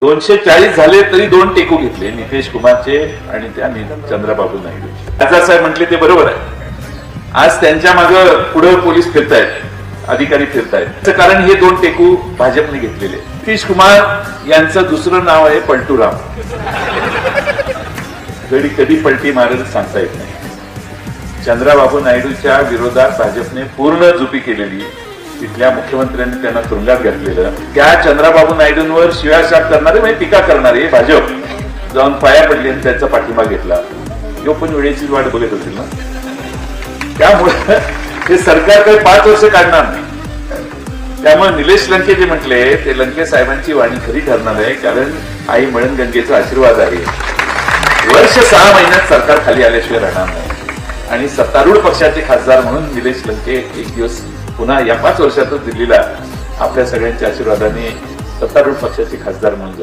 240 झाले तरी 2 टेकू घेतले, नितेश कुमारचे आणि त्या चंद्राबाबू नायडू. राजासाहेब म्हटले ते बरोबर आहे. आज त्यांच्या मागे पुढे पोलीस फिरतायत, अधिकारी फिरतायत. त्याचं कारण हे 2 टेकू भाजपने घेतलेले. नितीश कुमार यांचं दुसरं नाव आहे पलटूराम. कधी कधी पलटी मारेल सांगता येत नाही. चंद्राबाबू नायडूच्या विरोधात भाजपने पूर्ण जुपी केलेली. तिथल्या मुख्यमंत्र्यांनी त्यांना तुरुंगात घातलेलं. त्या चंद्राबाबू नायडूंवर शिव्याशाप करणारे म्हणजे टीका करणारे भाजप जाऊन पाया पडले आणि त्यांचा पाठिंबा घेतला. यो पण वेळेची वाट बघत होतील ना. त्यामुळे हे सरकार काही 5 वर्ष काढणार नाही. त्यामुळे निलेश लंके जे म्हटले ते लंके साहेबांची वाणी खरी ठरणार आहे. कारण आई मळणगंगेचा आशीर्वाद आहे. वर्ष 6 महिन्यात सरकार खाली आल्याशिवाय राहणार नाही. आणि सत्तारूढ पक्षाचे खासदार म्हणून निलेश लंके एक दिवस पुन्हा या 5 वर्षातच दिल्लीला आपल्या सगळ्यांच्या आशीर्वादाने सत्तारूढ पक्षाचे खासदार म्हणून